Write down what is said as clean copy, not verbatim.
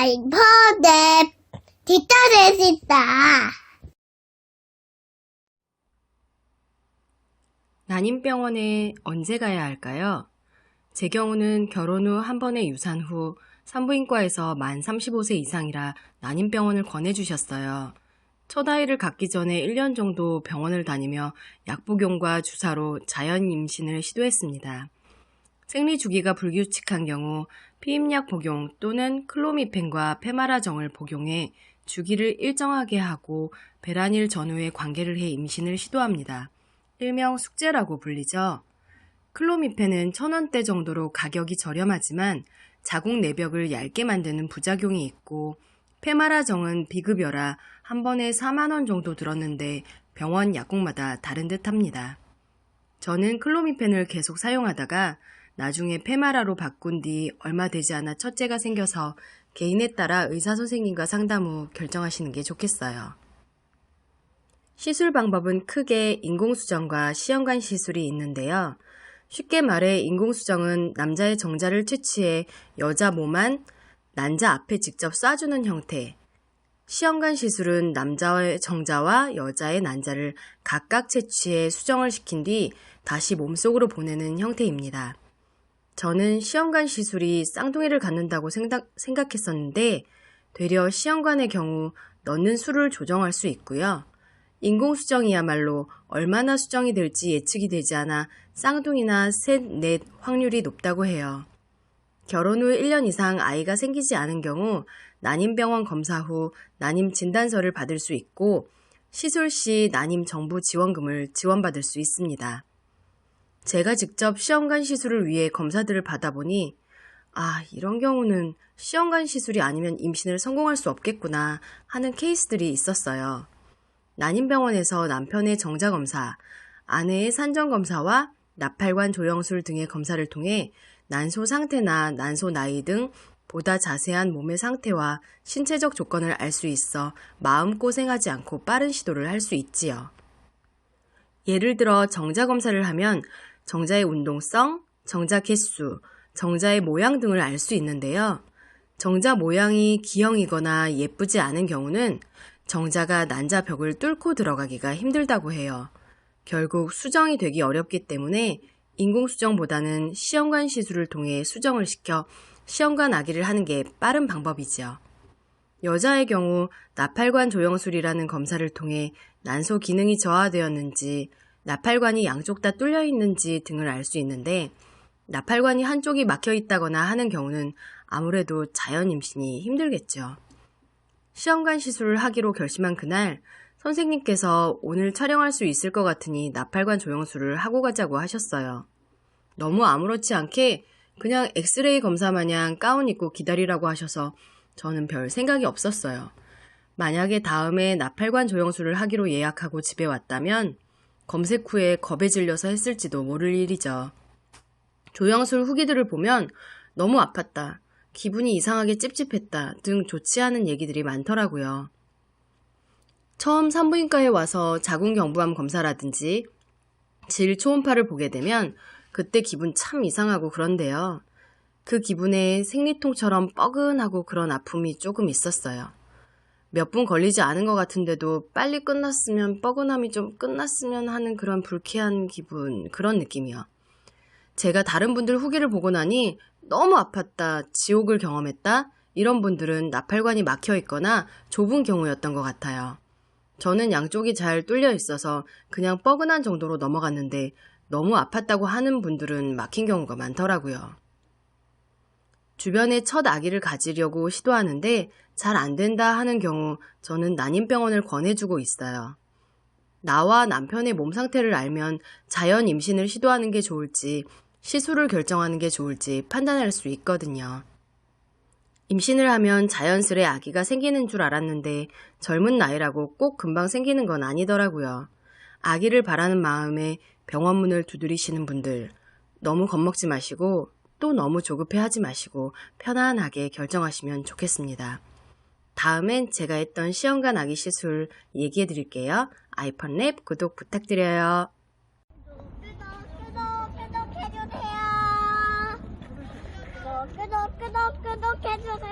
아이포드 디터넷이다. 난임병원에 언제 가야 할까요? 제 경우는 결혼 후 한 번의 유산 후 산부인과에서 만 35세 이상이라 난임병원을 권해주셨어요. 첫 아이를 갖기 전에 1년 정도 병원을 다니며 약 복용과 주사로 자연 임신을 시도했습니다. 생리 주기가 불규칙한 경우 피임약 복용 또는 클로미펜과 페마라정을 복용해 주기를 일정하게 하고 배란일 전후에 관계를 해 임신을 시도합니다. 일명 숙제라고 불리죠. 클로미펜은 1,000원대 정도로 가격이 저렴하지만 자궁 내벽을 얇게 만드는 부작용이 있고 페마라정은 비급여라 한 번에 4만 원 정도 들었는데 병원 약국마다 다른 듯 합니다. 저는 클로미펜을 계속 사용하다가 나중에 페마라로 바꾼 뒤 얼마 되지 않아 첫째가 생겨서 개인에 따라 의사 선생님과 상담 후 결정하시는 게 좋겠어요. 시술 방법은 크게 인공수정과 시험관 시술이 있는데요. 쉽게 말해 인공수정은 남자의 정자를 채취해 여자 몸 안 난자 앞에 직접 쏴주는 형태, 시험관 시술은 남자의 정자와 여자의 난자를 각각 채취해 수정을 시킨 뒤 다시 몸속으로 보내는 형태입니다. 저는 시험관 시술이 쌍둥이를 갖는다고 생각했었는데 되려 시험관의 경우 넣는 수를 조정할 수 있고요. 인공수정이야말로 얼마나 수정이 될지 예측이 되지 않아 쌍둥이나 셋, 넷 확률이 높다고 해요. 결혼 후 1년 이상 아이가 생기지 않은 경우 난임병원 검사 후 난임 진단서를 받을 수 있고 시술 시 난임 정부 지원금을 지원받을 수 있습니다. 제가 직접 시험관 시술을 위해 검사들을 받아보니 이런 경우는 시험관 시술이 아니면 임신을 성공할 수 없겠구나 하는 케이스들이 있었어요. 난임병원에서 남편의 정자검사, 아내의 산전검사와 나팔관 조영술 등의 검사를 통해 난소 상태나 난소 나이 등 보다 자세한 몸의 상태와 신체적 조건을 알 수 있어 마음고생하지 않고 빠른 시도를 할 수 있지요. 예를 들어 정자검사를 하면 정자의 운동성, 정자 개수, 정자의 모양 등을 알 수 있는데요. 정자 모양이 기형이거나 예쁘지 않은 경우는 정자가 난자 벽을 뚫고 들어가기가 힘들다고 해요. 결국 수정이 되기 어렵기 때문에 인공수정보다는 시험관 시술을 통해 수정을 시켜 시험관 아기를 하는 게 빠른 방법이지요. 여자의 경우 나팔관 조영술이라는 검사를 통해 난소 기능이 저하되었는지, 나팔관이 양쪽 다 뚫려 있는지 등을 알 수 있는데 나팔관이 한쪽이 막혀 있다거나 하는 경우는 아무래도 자연 임신이 힘들겠죠. 시험관 시술을 하기로 결심한 그날 선생님께서 오늘 촬영할 수 있을 것 같으니 나팔관 조영술을 하고 가자고 하셨어요. 너무 아무렇지 않게 그냥 엑스레이 검사 마냥 가운 입고 기다리라고 하셔서 저는 별 생각이 없었어요. 만약에 다음에 나팔관 조영술을 하기로 예약하고 집에 왔다면 검색 후에 겁에 질려서 했을지도 모를 일이죠. 조영술 후기들을 보면 너무 아팠다, 기분이 이상하게 찝찝했다 등 좋지 않은 얘기들이 많더라고요. 처음 산부인과에 와서 자궁경부암 검사라든지 질 초음파를 보게 되면 그때 기분 참 이상하고 그런데요. 그 기분에 생리통처럼 뻐근하고 그런 아픔이 조금 있었어요. 몇 분 걸리지 않은 것 같은데도 빨리 끝났으면 뻐근함이 좀 끝났으면 하는 그런 불쾌한 기분, 그런 느낌이요. 제가 다른 분들 후기를 보고 나니 너무 아팠다, 지옥을 경험했다, 이런 분들은 나팔관이 막혀 있거나 좁은 경우였던 것 같아요. 저는 양쪽이 잘 뚫려 있어서 그냥 뻐근한 정도로 넘어갔는데 너무 아팠다고 하는 분들은 막힌 경우가 많더라고요. 주변에 첫 아기를 가지려고 시도하는데 잘 안 된다 하는 경우 저는 난임병원을 권해주고 있어요. 나와 남편의 몸 상태를 알면 자연 임신을 시도하는 게 좋을지 시술을 결정하는 게 좋을지 판단할 수 있거든요. 임신을 하면 자연스레 아기가 생기는 줄 알았는데 젊은 나이라고 꼭 금방 생기는 건 아니더라고요. 아기를 바라는 마음에 병원 문을 두드리시는 분들, 너무 겁먹지 마시고 또 너무 조급해하지 마시고 편안하게 결정하시면 좋겠습니다. 다음엔 제가 했던 시험관 아기 시술 얘기해 드릴게요. 아이펀랩 구독 부탁드려요. 구독해주세요. 구독해주세요.